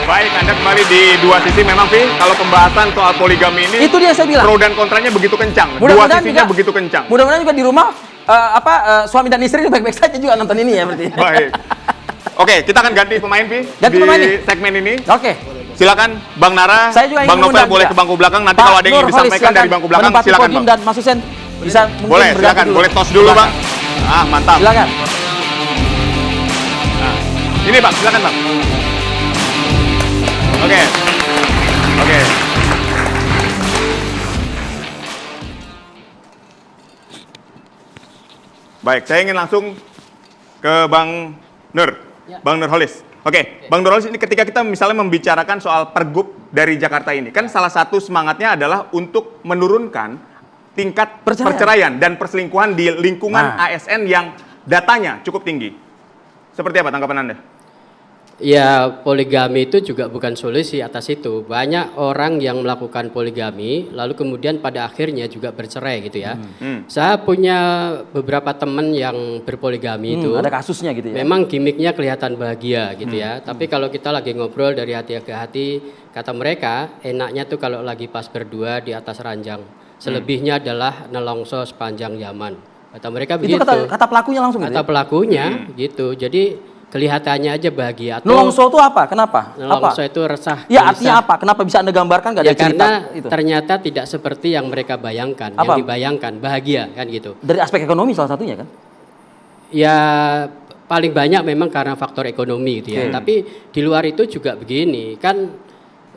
Baik, Anda kembali di dua sisi. Memang, Vi, kalau pembahasan soal poligami ini, itu dia saya bilang. pro dan kontranya begitu kencang. Dua sisinya begitu kencang. Mudah-mudahan juga di rumah, suami dan istri baik-baik saja juga nonton ini ya berarti. Baik. Oke, kita akan ganti pemain, Vi, Ganti di pemain nih. segmen ini. Oke. Silakan, Bang Nara, Saya juga Bang Novel boleh ke bangku belakang. Nanti kalau ada yang ingin disampaikan dari bangku belakang, silakan, Bang. Dan Mas Husen bisa Boleh, silakan. Boleh tos dulu, Bang. Ah, mantap. Silakan. Nah, ini, Bang, silakan, Bang. Oke. Oke. Baik, saya ingin langsung ke Bang Nur. Ya. Bang Nurholis. Oke, Bang Nurholis, ini ketika kita misalnya membicarakan soal pergub dari Jakarta ini, kan salah satu semangatnya adalah untuk menurunkan tingkat perceraian dan perselingkuhan di lingkungan ASN yang datanya cukup tinggi. Seperti apa tanggapan Anda? Ya, poligami itu juga bukan solusi atas itu. Banyak orang yang melakukan poligami, lalu kemudian pada akhirnya juga bercerai gitu ya. Saya punya beberapa teman yang berpoligami itu. Ada kasusnya gitu ya? Memang gimmicknya kelihatan bahagia gitu ya. Tapi kalau kita lagi ngobrol dari hati ke hati, kata mereka enaknya tuh kalau lagi pas berdua di atas ranjang. Selebihnya adalah nelongso sepanjang zaman. Kata mereka begitu. Itu kata pelakunya langsung kata gitu ya? pelakunya gitu. Jadi kelihatannya aja bahagia. Nelongso itu apa? Kenapa? Nelongso itu resah. Ya artinya apa? Kenapa bisa Anda gambarkan? Nggak Ya ada cerita karena itu? ternyata tidak seperti yang mereka bayangkan. Apa? Yang dibayangkan bahagia kan gitu. Dari aspek ekonomi salah satunya kan? Ya paling banyak memang karena faktor ekonomi gitu ya. Tapi di luar itu juga begini kan,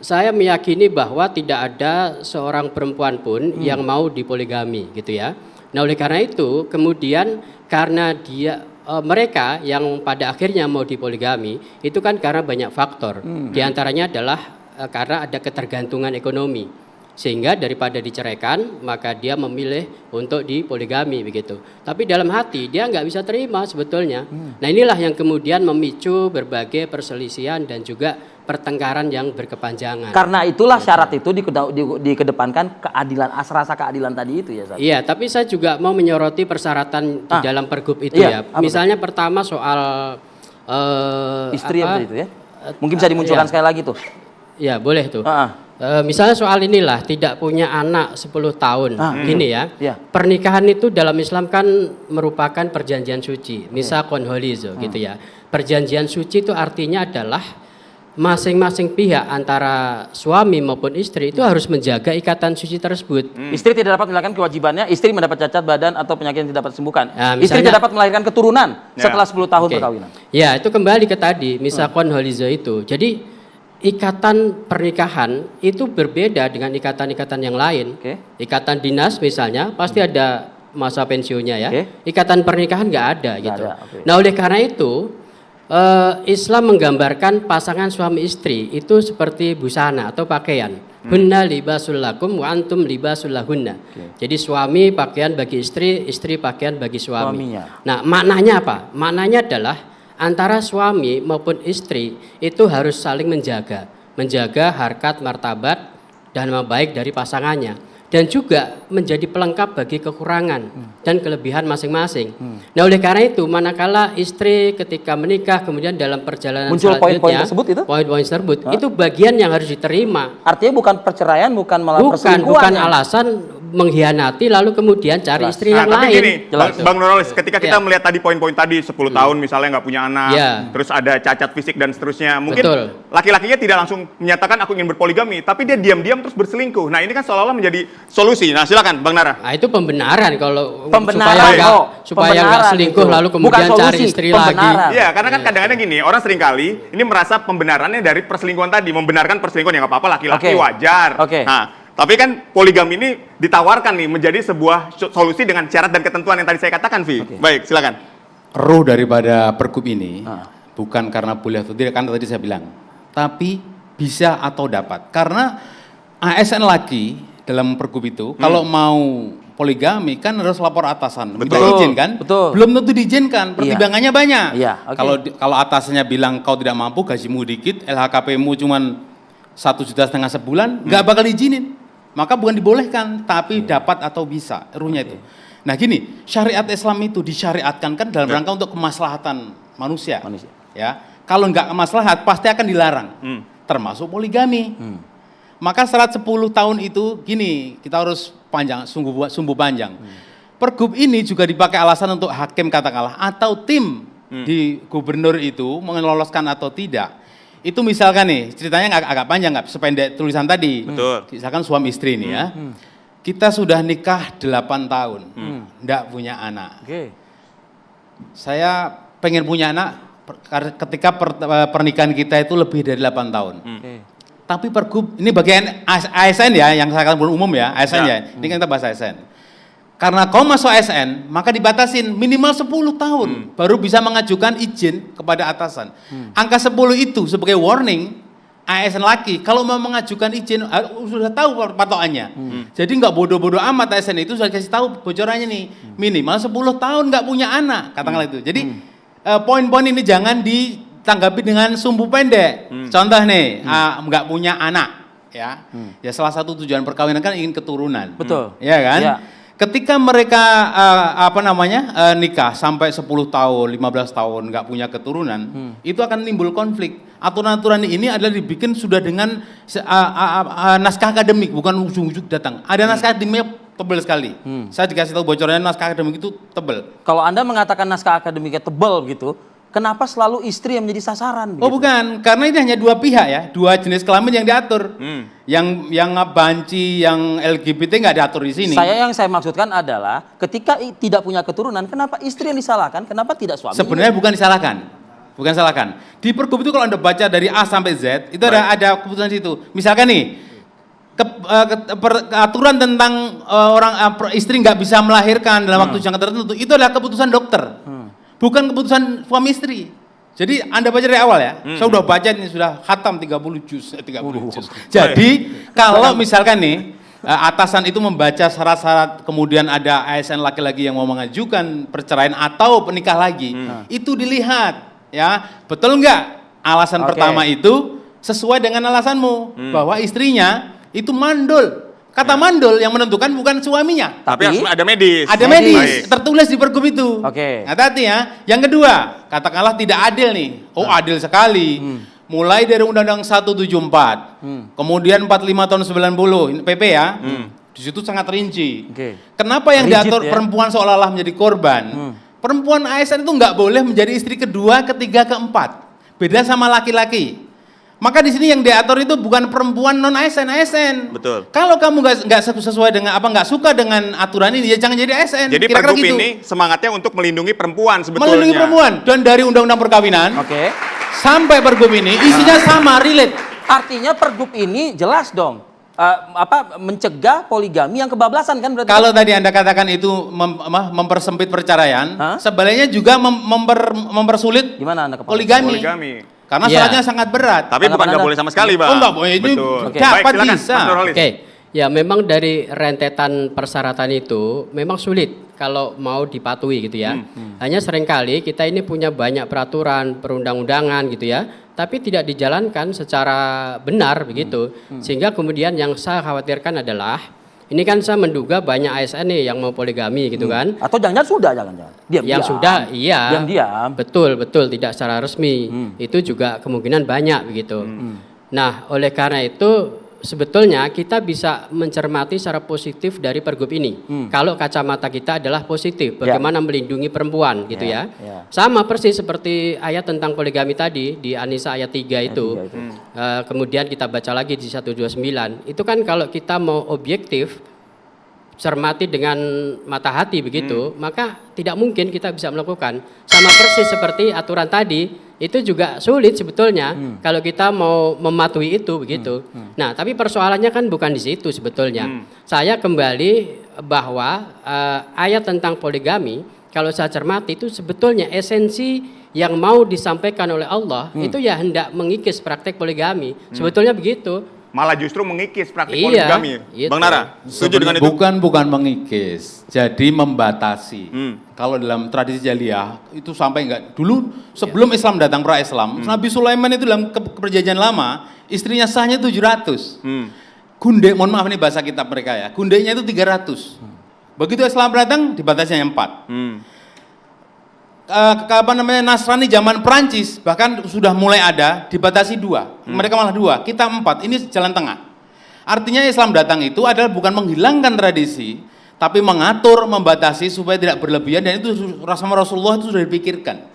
saya meyakini bahwa tidak ada seorang perempuan pun yang mau dipoligami gitu ya. Nah oleh karena itu kemudian karena mereka yang pada akhirnya mau dipoligami itu kan karena banyak faktor. Di antaranya adalah karena ada ketergantungan ekonomi. Sehingga daripada diceraikan maka dia memilih untuk dipoligami begitu. Tapi dalam hati dia nggak bisa terima sebetulnya. Nah inilah yang kemudian memicu berbagai perselisihan dan juga pertengkaran yang berkepanjangan. Karena itulah syarat itu dikedepankan keadilan, rasa keadilan tadi itu ya. Zat. Iya, tapi saya juga mau menyoroti persyaratan di dalam pergub itu iya, ya. Misalnya pertama soal istri apa itu ya? Mungkin bisa dimunculkan sekali lagi tuh. Ya boleh tuh. Misalnya soal inilah tidak punya anak 10 tahun gini ya. Pernikahan itu dalam Islam kan merupakan perjanjian suci, misa konholizo gitu ya. Perjanjian suci itu artinya adalah masing-masing pihak antara suami maupun istri itu harus menjaga ikatan suci tersebut. Istri tidak dapat menjalankan kewajibannya, istri mendapat cacat badan atau penyakit yang tidak dapat disembuhkan. Nah, istri tidak dapat melahirkan keturunan setelah 10 tahun perkawinan. Ya, itu kembali ke tadi misa konholizo itu. Jadi ikatan pernikahan itu berbeda dengan ikatan-ikatan yang lain. Ikatan dinas misalnya pasti ada masa pensiunnya ya. Ikatan pernikahan nggak ada gitu. Nah oleh karena itu Islam menggambarkan pasangan suami istri itu seperti busana atau pakaian. Hunna libasul lakum wa antum libasul lahunna. Jadi suami pakaian bagi istri, istri pakaian bagi suami. Nah maknanya apa? Maknanya adalah antara suami maupun istri itu harus saling menjaga harkat martabat dan nama baik dari pasangannya, dan juga menjadi pelengkap bagi kekurangan dan kelebihan masing-masing. Nah oleh karena itu manakala istri ketika menikah kemudian dalam perjalanan muncul poin-poin tersebut itu bagian yang harus diterima. Artinya bukan perceraian, bukan malah perselingkuhan. Bukan alasan mengkhianati lalu kemudian cari istri yang lain. Gini, Bang Nurholis, ketika kita melihat tadi poin-poin tadi 10 tahun misalnya nggak punya anak, terus ada cacat fisik dan seterusnya, mungkin laki-lakinya tidak langsung menyatakan aku ingin berpoligami, tapi dia diam-diam terus berselingkuh. Nah ini kan seolah-olah menjadi solusi. Nah silakan Bang Nara. Nah itu pembenaran kalau supaya nggak selingkuh lalu kemudian cari istri lagi. Iya, karena kan kadang-kadang gini, orang seringkali ini merasa pembenarannya dari perselingkuhan tadi, membenarkan perselingkuhan yang nggak apa-apa, laki-laki wajar. Nah tapi kan poligami ini ditawarkan nih menjadi sebuah solusi dengan syarat dan ketentuan yang tadi saya katakan, Vi. Baik, silakan. Roh daripada pergub ini bukan karena boleh atau tidak, karena tadi saya bilang, tapi bisa atau dapat. Karena ASN lagi dalam pergub itu, kalau mau poligami kan harus lapor atasan, minta izin kan? Belum tentu diizinkan, pertimbangannya banyak. Kalau atasannya bilang kau tidak mampu, gajimu dikit, LHKP-mu cuman 1,5 juta sebulan, nggak bakal diizinin. Maka bukan dibolehkan, tapi dapat atau bisa, ruhnya itu. Nah gini, syariat Islam itu disyariatkan kan dalam rangka untuk kemaslahatan manusia. Ya, kalau nggak kemaslahat pasti akan dilarang. termasuk poligami. Maka syarat 10 tahun itu gini, kita harus panjang, sumbu panjang. Pergub ini juga dipakai alasan untuk hakim katakanlah atau tim di gubernur itu meloloskan atau tidak. Itu misalkan nih, ceritanya agak panjang, nggak sependek tulisan tadi. Betul. Misalkan suami istri nih ya. Kita sudah nikah 8 tahun, nggak punya anak. Saya pengen punya anak ketika pernikahan kita itu lebih dari 8 tahun. Tapi pergub, ini bagian ASN ya, yang saya katakan umum ya, ASN ya. Ini kan kita bahas ASN. Karena kau masuk ASN, maka dibatasin minimal 10 tahun baru bisa mengajukan izin kepada atasan. Angka 10 itu sebagai warning ASN laki kalau mau mengajukan izin sudah tahu patokannya. Jadi nggak bodoh-bodoh amat ASN itu sudah kasih tahu bocorannya nih. Minimal 10 tahun nggak punya anak, katakanlah itu. Jadi poin-poin ini jangan ditanggapi dengan sumbu pendek. Contoh nih, nggak punya anak ya. Ya salah satu tujuan perkawinan kan ingin keturunan. Betul. Ya kan? Ya. Ketika mereka nikah sampai 10 tahun, 15 tahun nggak punya keturunan, itu akan timbul konflik. Aturan-aturan ini adalah dibikin sudah dengan naskah akademik, bukan ujung-ujung datang. Ada naskah akademiknya tebal sekali. Saya dikasih tahu bocorannya naskah akademik itu tebal. Kalau Anda mengatakan naskah akademiknya tebal gitu, kenapa selalu istri yang menjadi sasaran? Oh begitu? bukan, karena ini hanya dua pihak ya, dua jenis kelamin yang diatur. Yang banci, yang LGBT nggak diatur di sini. Yang saya maksudkan adalah ketika tidak punya keturunan, kenapa istri yang disalahkan? Kenapa tidak suami? Sebenarnya bukan disalahkan. Bukan salahkan. Di pergub itu kalau Anda baca dari A sampai Z, itu ada keputusan situ. Misalkan nih, aturan tentang istri nggak bisa melahirkan dalam waktu jangka tertentu, itu adalah keputusan dokter. Bukan keputusan suami istri. Jadi Anda baca dari awal ya. Saya udah baca ini sudah khatam 30 juz. Jadi kalau misalkan nih atasan itu membaca syarat-syarat kemudian ada ASN laki-laki yang mau mengajukan perceraian atau menikah lagi, itu dilihat ya, betul nggak alasan pertama itu sesuai dengan alasanmu bahwa istrinya itu mandul. Kata mandul yang menentukan bukan suaminya. Tapi harus ada medis. Ada medis, tertulis di pergub itu. Hati-hati ya. Yang kedua, katakanlah tidak adil nih. Oh adil sekali. Mulai dari Undang-Undang 174, kemudian 45 tahun 90, PP ya. Di situ sangat rinci. Kenapa yang diatur perempuan seolah-olah menjadi korban? Perempuan ASN itu nggak boleh menjadi istri kedua, ketiga, keempat. Beda sama laki-laki. Maka di sini yang diatur itu bukan perempuan non ASN. Betul. Kalau kamu nggak sesuai dengan nggak suka dengan aturan ini, ya jangan jadi ASN. Jadi pergub ini semangatnya untuk melindungi perempuan sebetulnya. Melindungi perempuan. Dan dari undang-undang perkawinan sampai pergub ini isinya sama, relate. Artinya pergub ini jelas dong. Mencegah poligami yang kebablasan kan berarti. Kalau tadi Anda katakan itu mempersempit perceraian, sebaliknya juga mempersulit gimana Anda poligami. Karena syaratnya sangat berat. Tapi bukan nggak boleh sama sekali, Bang. Oh nggak boleh. Betul. Dapat Baik, bisa. Ya memang dari rentetan persyaratan itu memang sulit kalau mau dipatuhi gitu ya. Hanya seringkali kita ini punya banyak peraturan, perundang-undangan gitu ya, tapi tidak dijalankan secara benar begitu. Sehingga kemudian yang saya khawatirkan adalah ini kan saya menduga banyak ASN nih yang mau poligami gitu kan. Atau jangan-jangan sudah, jangan-jangan. Yang sudah, iya. Diam-diam. Betul, tidak secara resmi. Itu juga kemungkinan banyak begitu. Nah, oleh karena itu sebetulnya kita bisa mencermati secara positif dari pergub ini. Kalau kacamata kita adalah positif, bagaimana melindungi perempuan gitu ya. Sama persis seperti ayat tentang poligami tadi di An-Nisa ayat 3 itu. Kemudian kita baca lagi di 129. Itu kan kalau kita mau objektif, cermati dengan mata hati begitu, maka tidak mungkin kita bisa melakukan. Sama persis seperti aturan tadi, itu juga sulit sebetulnya kalau kita mau mematuhi itu begitu. Nah, tapi persoalannya kan bukan di situ sebetulnya. Saya kembali bahwa ayat tentang poligami, kalau saya cermati itu sebetulnya esensi yang mau disampaikan oleh Allah itu ya hendak mengikis praktek poligami. Sebetulnya begitu. Malah justru mengikis praktik poligami. Bang Nara, setuju dengan itu? Bukan mengikis, jadi membatasi. Kalau dalam tradisi jahiliyah itu sampai enggak dulu sebelum Islam datang pra-Islam, Nabi Sulaiman itu dalam perjanjian lama istrinya sahnya 700. Gundek, mohon maaf ini bahasa kitab mereka ya. Gundeknya itu 300. Begitu Islam datang dibatasi hanya 4. Nasrani zaman Perancis bahkan sudah mulai ada, dibatasi 2. Mereka malah 2, kita 4. Ini jalan tengah. Artinya Islam datang itu adalah bukan menghilangkan tradisi, tapi mengatur, membatasi supaya tidak berlebihan, dan itu sama Rasulullah itu sudah dipikirkan.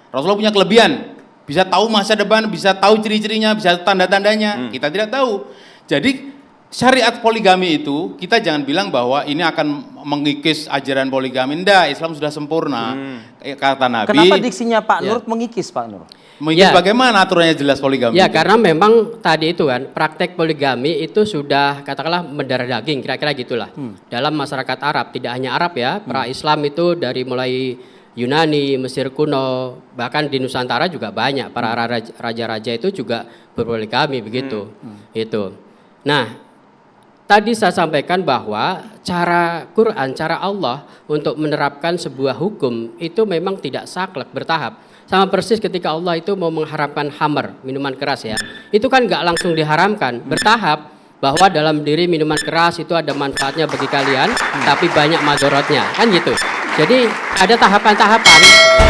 Rasulullah punya kelebihan, bisa tahu masa depan, bisa tahu ciri-cirinya, bisa tanda-tandanya. Kita tidak tahu. Jadi syariat poligami itu, kita jangan bilang bahwa ini akan mengikis ajaran poligami. Ndak, Islam sudah sempurna. Kata Nabi. Kenapa diksinya Pak Nur mengikis, Pak Nur? Mengikis bagaimana aturannya jelas poligami? Ya, itu? karena memang tadi itu kan praktek poligami itu sudah katakanlah mendarah daging, kira-kira gitulah. Dalam masyarakat Arab, tidak hanya Arab ya, pra Islam itu dari mulai Yunani, Mesir kuno, bahkan di Nusantara juga banyak para raja-raja itu juga berpoligami begitu. Itu. Nah, tadi saya sampaikan bahwa cara Quran, cara Allah untuk menerapkan sebuah hukum itu memang tidak saklek, bertahap. Sama persis ketika Allah itu mau mengharamkan khamr, minuman keras ya. Itu kan nggak langsung diharamkan, bertahap, bahwa dalam diri minuman keras itu ada manfaatnya bagi kalian, tapi banyak madorotnya, kan gitu. Jadi ada tahapan-tahapan.